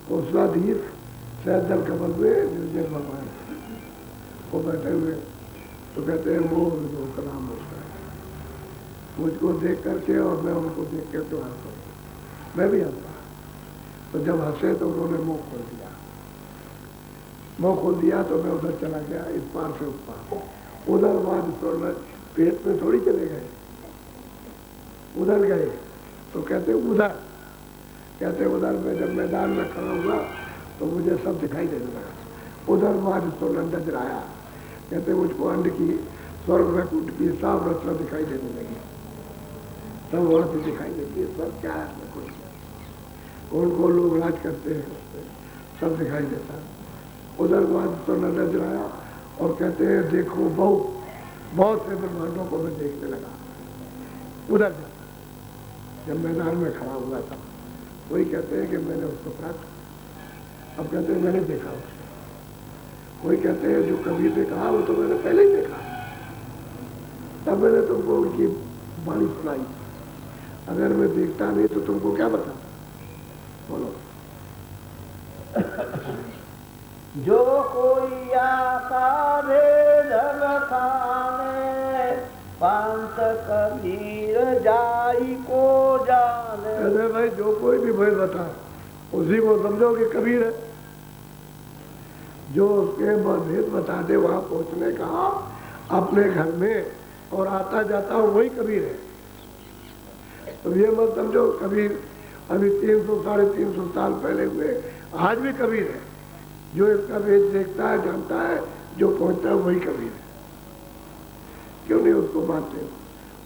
हौसलाधीर सैदल कमल में निर्जल भगवान वो बैठे हुए, तो कहते हैं मोह का नाम होता है। मुझको देख करके और मैं उनको देख करके हंसता हूँ, मैं भी हंसा। तो जब हंसे तो उन्होंने मुंह खोल दिया, मुंह खोल दिया तो मैं उधर चला गया, इस पार से उस पार। उधर बाद पेट में थोड़ी चले गए, उधर गए तो कहते उधर, कहते उधर में जब मैदान में खड़ा हुआ तो मुझे सब दिखाई देने लगा। उधर बाद तो नजर आया, कहते मुझको अंड की स्वर्ग वैकुंठ की साफ रचना दिखाई देने लगी, सब वहां से दिखाई देती है। स्वर्ग क्या है, उनको लोग राज करते हैं, सब दिखाई देता है। उधर बाद तो नजर आया और कहते हैं देखो बहुत से ब्रह्मांडों को मैं देखने लगा। उधर जब मैदान में खड़ा हुआ था, वही कहते हैं कि मैंने उसको प्राप्त। अब कहते हैं मैंने देखा उसको, वही कहते हैं जो कबीर ने कहा वो तो मैंने पहले ही देखा, तब मैंने तुमको उनकी वाणी सुनाई। अगर मैं देखता नहीं तो तुमको क्या बताता? बोलो जो कोई आता भेद खाने, पंथ कबीर जाई को जाने। अरे भाई जो कोई भी भेद बता उसी को समझो कि कबीर है। जो उसके भेद बता दे वहां पहुंचने का अपने घर में और आता जाता हो वही कबीर है। तो ये मत समझो कबीर अभी 300 साढ़े 300 साल पहले हुए, आज भी कबीर है। जो इसका भेद देखता है जानता है जो पहुंचता है वही कबीर है। क्यों नहीं उसको मानते हो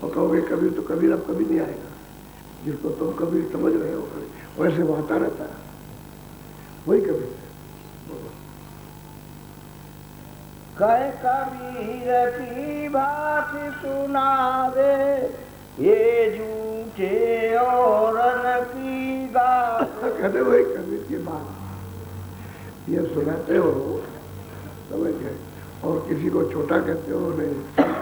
और कहोगे कबीर तो कबीर अब कभी नहीं आएगा। जिसको तुम कबीर समझ रहे हो वैसे वो आता रहता है, वही कबीर है। कह कबीर की बात सुनावे ये झूठे और की बात। कहते वही कबीर की बात ये सुनाते हो, समझ गए, और किसी को छोटा कहते हो नहीं,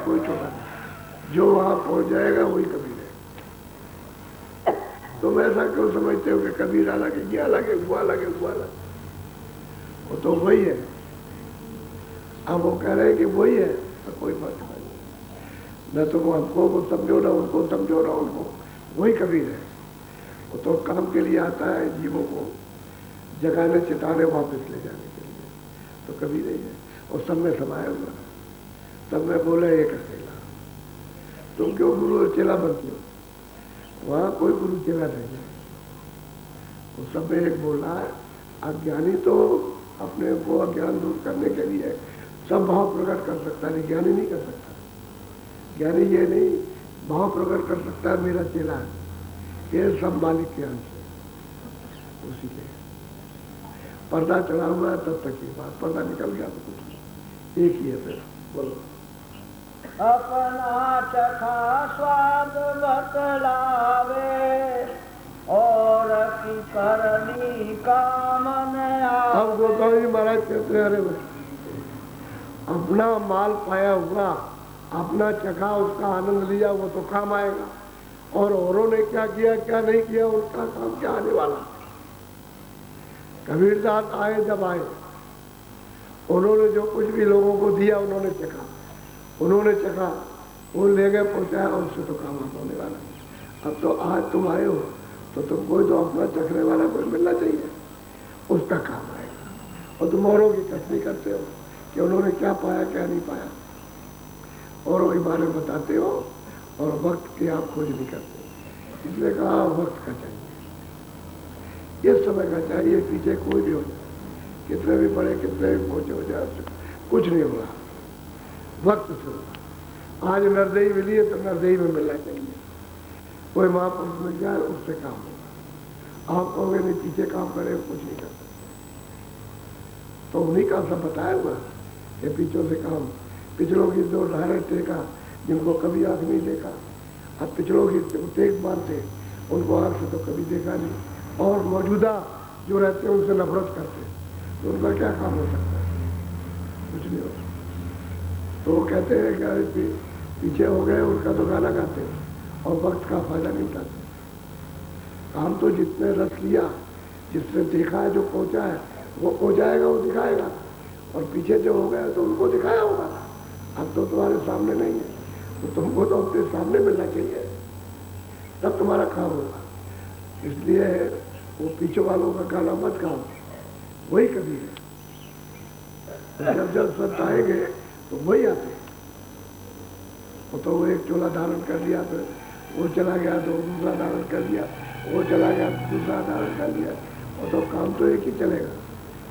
कोई छोटा नहीं। जो वहां पहुंच जाएगा वही कबीर है। तुम ऐसा क्यों समझते हो कि कबीर अलग है, ये अलग है, वो अलग है, वो अलग, वो तो वही है। अब वो कह रहे हैं कि वही है तो कोई बात नहीं, न तो वो हमको समझो ना उनको समझो ना उनको, वही कबीर है। वो तो काम के लिए आता है जीवों को जगाने चिताने वापस ले जाने के लिए, तो कबीर नहीं है। और सब में समाया हुआ, सब में बोले एक अकेला। तुम क्यों गुरु और चेला बनते हो? वहां कोई गुरु चेला नहीं है, वो सब में एक बोल रहा है। अज्ञानी तो अपने को अज्ञान दूर करने के लिए सब भाव प्रकट कर सकता है, ज्ञानी नहीं कर सकता। ज्ञानी ये नहीं भाव प्रकट कर सकता है मेरा चेला है, ये सब मालिक के अंश है। उसी के पर्दा चढ़ा हुआ है तब तक की बात, पर्दा निकल गया तो कुछ नहीं, एक ही है। फिर बोलो अपना चखा स्वाद बतलावे और की करनी कामन। अब गोस्वामी महाराज कहते हैं अरे अपना माल पाया हुआ, अपना चखा, उसका आनंद लिया, वो तो काम आएगा। और औरों ने क्या किया क्या नहीं किया उनका काम क्या आने वाला। कबीरदास आए जब आए, उन्होंने जो कुछ भी लोगों को दिया उन्होंने चखा, उन्होंने चखा, वो ले गए पहुंचाया, उससे तो काम होने वाला। अब तो आज तुम आए हो तो तुमको तो अपना चखने वाला कोई मिलना चाहिए, उसका काम आएगा। और तुम औरों की कसनी करते हो कि उन्होंने क्या पाया क्या नहीं पाया, औरों के बारे में बताते हो और वक्त की आप खोज नहीं करते। इसलिए कहा वक्त का चाहिए, इस समय का चाहिए। पीछे कोई भी हो जाए, कितने भी बड़े कितने भी पहुंचे हो जाए, कुछ नहीं होगा, वक्त से होगा। आज नरदेही मिली है तो नरदेही में मिलना चाहिए। कोई महापुरुष मिल जाए उससे काम होगा। आप कहोगे नहीं पीछे काम करे, कुछ नहीं कर सकते। तो उन्हीं का सब बताया हुआ कि पीछों से काम, पिछलों की जो धारे टेका जिनको कभी आंख नहीं देखा, अब पिछलों की टेक मानते उनको आंख से तो कभी देखा नहीं, और मौजूदा जो रहते हैं उनसे नफरत करते, तो उनका क्या काम हो सकता है? कुछ नहीं हो सकता। तो वो कहते हैं कि पीछे हो गए उनका तो गाना गाते और वक्त का फायदा नहीं उठाते। काम तो जितने रस लिया, जिसने देखा है, जो पहुंचा है वो पहुंचाएगा, वो दिखाएगा। और पीछे जो हो गया तो उनको दिखाया होगा। अब तो तुम्हारे सामने नहीं है, तो तुमको तो अपने सामने मिलना चाहिए, तब तुम्हारा काम होगा। इसलिए वो पीछे वालों का गाना मत गाओ, वही कभी है। जब जब संत आएंगे तो वही आते। वो तो वो एक चोला धारण कर लिया, फिर वो चला गया तो दूसरा धारण कर लिया, वो चला गया दूसरा धारण कर लिया, वो तो काम तो एक ही चलेगा,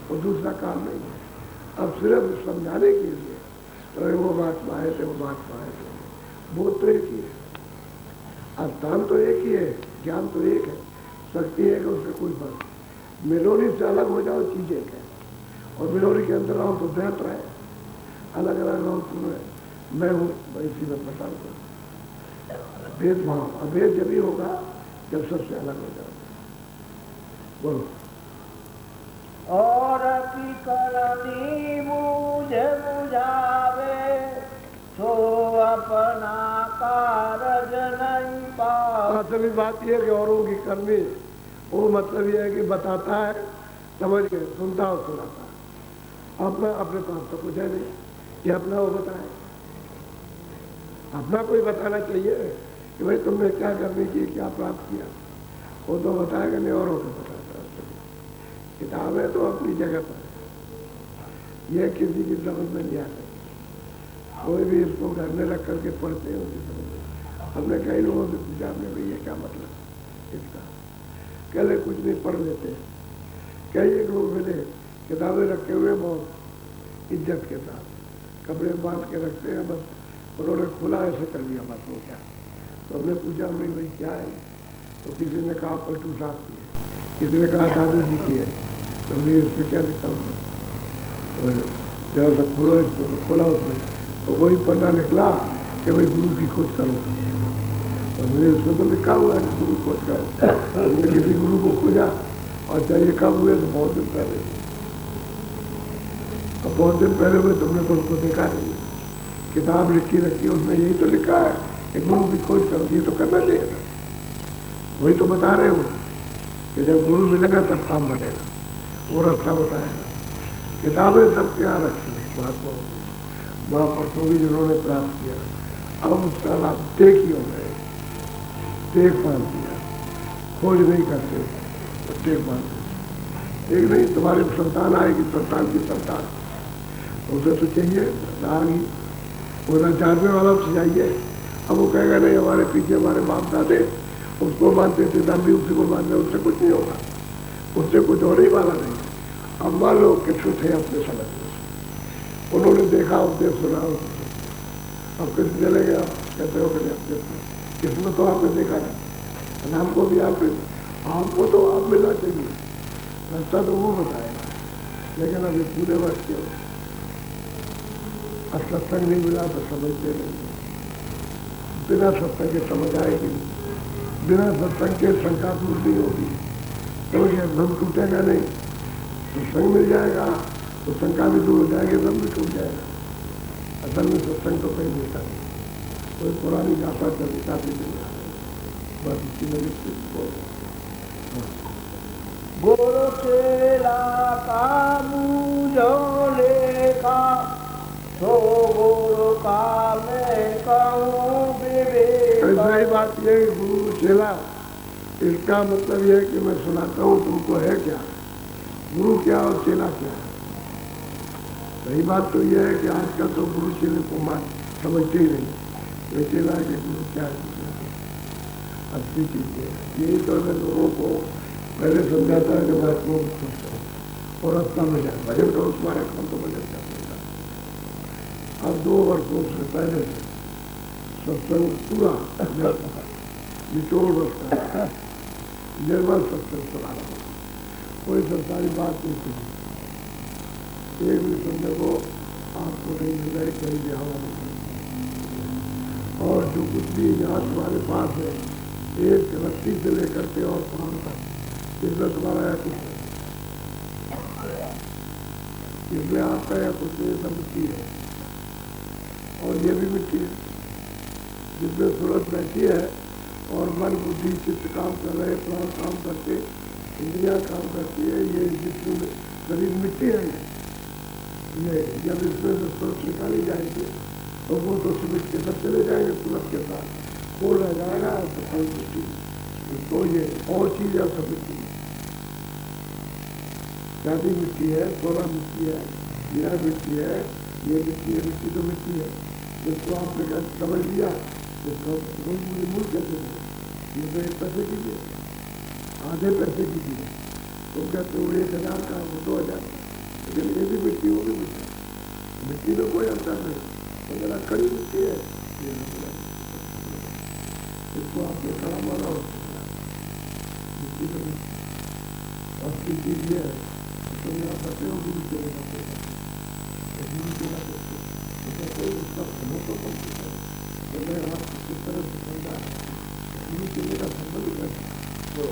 वो दूसरा काम नहीं है। अब सिर्फ समझाने के लिए तो वो बात पाए थे, वो बात पाए थे, वो तो एक ही है। स्थान तो एक ही है, ज्ञान तो एक है, शक्ति एक है, उससे कोई फर्क। मिलोरी से अलग हो जाओ चीज एक है, और मिलोरी के अंदर आओ तो द्वैत रहे, अलग अलग रहो तुम्हें मैं हूँ इसी में प्रसार करो। भेदभाव अभेद जब ही होगा जब सबसे अलग हो जाओ। बोलो और की करनी मुझे बुझावे तो अपना कारज नहीं पावे। असली बात यह है कि औरों की करनी, वो मतलब यह है कि बताता है, समझ के सुनता और सुनाता है, अपना अपने पास तो कुछ है नहीं, ये अपना वो बताए। अपना कोई बताना चाहिए कि भाई तुमने क्या करने की, क्या प्राप्त किया, वो तो बताएगा नहीं, औरों को बताता है। किताबें तो अपनी जगह पर है, यह किसी की समझ में नहीं आता। कोई भी इसको घर में रख करके पढ़ते हैं उनकी समझ में। हमने कई लोगों से पूछा, आपने भाई ये क्या मतलब इसका? कहले कुछ नहीं, पढ़ लेते हैं। कई एक लोग मिले किताबें रखे हुए बहुत इज्जत के साथ, कपड़े बांध के रखते हैं, बस उन्होंने खुला ऐसे कर दिया, बस वो क्या। तो हमने पूछा अम्मी भाई क्या है, तो किसी ने कहा पलटू साहब की है, किसी ने कहा दादू जी की है। तो हमने इसमें क्या लिखा हुआ, तो जरा सा खोलो इसको, तो खोला उसमें, तो वही पन्ना निकला कि भाई गुरु की खोज करो। तो हमने उसमें तो लिखा हुआ है कि गुरु खोज करो। हमने किसी गुरु को खोजा, और चाहिए कब हुए, तो बहुत दिन पहले। अब बहुत दिन पहले हुए, तुमने तो उसको देखा नहीं, किताब लिखी रखी, उसमें यही तो लिखा है कि गुरु की खोज करो। ये तो करना चाहिए था, वही तो बता रहे हो कि जब गुरु मिलेगा तब काम बनेगा, वो रास्ता बताएगा। किताबें सबके यहाँ रखी है महात्मा महापुरुषों की जिन्होंने प्राप्त किया, अब उसका लाभ देख ही हो गए, देखभाल किया, खोज नहीं करते तो देखभाल। एक नहीं, तुम्हारी संतान आएगी, संतान की संतान, उसे तो चाहिए आएगी, वो जानने वाला उससे चाहिए। अब वो कहेगा नहीं हमारे पीछे हमारे बाप दादे उसको मानते थे, हम भी उसी को मानते, उससे कुछ नहीं होगा, उससे कुछ होने ही वाला नहीं। अब मान लो कि थे अपने समझ में, उन्होंने देखा, उसने सुना, अब किस चले गया, कहते हो कि अपने इसमें तो आपने देखा था, हमको भी आपको तो आप मिलना चाहिए, रास्ता तो वो बताएगा। लेकिन अभी पूरे वर्ष के अब सत्संग नहीं मिला तो समझते नहीं, बिना सत्संग के समझ आएगी, बिना सत्संग के शंका दूर नहीं होगी, समझिए धन टूटेगा नहीं, तो संग मिल जाएगा तो शंका भी दूर हो जाएगी, धन भी टूट जाएगा। असल में सत्संग तो कहीं मिलता नहीं, कोई पुरानी गाथा चलती जाती नहीं आ रही, बस इसी में गुरु चेला का मुझो लेखा, तो गुरु का मैं कहूँ विवेक। ऐसा ही बात यह गुरु चेला, इसका मतलब यह है कि मैं सुनाता हूँ तुमको है क्या, गुरु क्या और चेला क्या है। सही बात तो यह है कि आजकल तो गुरु चेले को मान समझते ही नहीं, ये चेला है कि गुरु क्या है, अच्छी चीज है। यही तो मैं लोगों को पहले समझाता है कि महात्मा को खुश करो और रास्ता में जाए, भजन करो, तुम्हारे काम तो भजन करने का। अब 2 वर्षों से पहले से सत्संग पूरा निचोड़ रखता है, निर्मल सत्संग चला रहा हूँ, कोई सरकारी बात नहीं सुनी, एक भी सुनने को आपको नहीं मिल रही, कहीं भी हवा नहीं। और जो कुछ भी यहाँ तुम्हारे पास है, एक रस्सी से लेकर के और प्राण तक, इसमें तुम्हारा या कुछ नहीं, इसमें आपका या कुछ नहीं, सब मिट्टी है। और ये भी मिट्टी है, जिसमें सूरत बैठी है और मन बुद्धि चित्त काम कर रहे, प्राण काम करते, इंद्रियां काम करती है, ये जिसमें शरीर मिट्टी है। ये जब इसमें से सूरत निकाली जाएगी तो वो तो सिमट के सब चले जाएंगे सूरत के साथ, खोल रह जाएगा तो कोई मिट्टी, तो ये और चीज है, सब मिट्टी है, चांदी मिट्टी है, सोना मिट्टी है, हीरा मिट्टी है, ये मिट्टी है, मिट्टी तो मिट्टी है। जिसको आपने समझ लिया तो मूल कहते हैं, ये तो 1 पैसे की थी, आधे पैसे की थी, तो कहते वो 1000 का, वो 2000, लेकिन ये भी मिट्टी, वो भी मिट्टी, मिट्टी में कोई अंतर नहीं, तो मेरा कड़ी मिट्टी है, इसको आपने कड़ा माना हो, मिट्टी तो मिट्टी। और की चीज ये है, तो मेरा पते हो गुरु चेले का पेशा, गुरु चेला तो कहते हैं उसका समय तो कम है, तो मैं आपको किस तरह से समझा, गुरु चेले का संबंध करता तो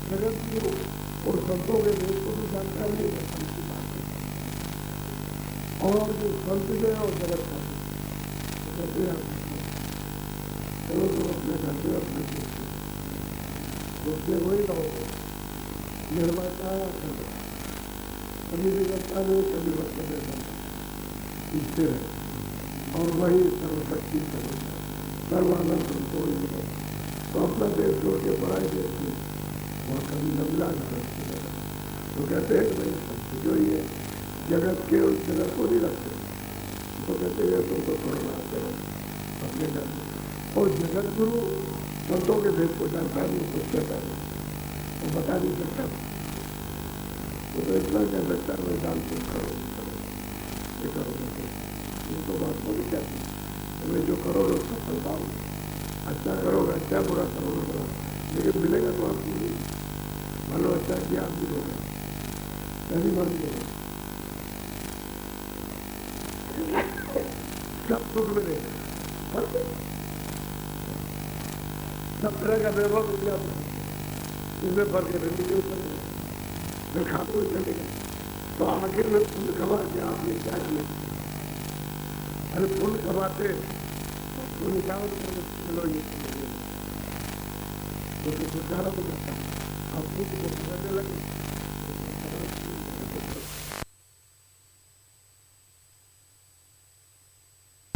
जगत की और संतों के देश को भी जानकारी नहीं है, संत की बात है। और जो संत है और जगत का कहते हैं चलो तो अपने घर से अपने उससे वही रहो, निर्माता कभी भी करता नहीं, कभी वक्त देता इससे रहे, और वही सर्वशक्ति सर्वानंद उनको ही मिले। तो अपना देश छोड़ के पढ़ाई देश में और कभी न मिला न करते, तो कहते हैं कि भाई संत जो ही है जगत के उस जगत को नहीं रखते, तो कहते हैं तुमको छोड़ना करो, अपने घर में। और जगत गुरु संतों के भेद को जानता नहीं, कुछ कहता नहीं, वो बता नहीं सकता। तो इतना कह सकता है दान तुम करो, ये करो, ये तो बात हो नहीं जाती। तुम्हें जो करोगे उसका फल पाओगे, अच्छा करोगे अच्छा, बुरा करोगे बुरा, लेकिन मिलेगा तो आपको नहीं। मानो अच्छा किया आप भी होगा, पहली बार भी होगा, सब सुख मिलेगा, सब तरह का व्यवहार मिलेगा, इसमें फर्क है, फिर खाते हुए चलेगा। तो आखिर में पुण्य कमा के आपने क्या किया? अरे पुण्य कमाते तो निकाल चलो, ये तो छुटकारा हो जाता, आप खुद को करने लगे।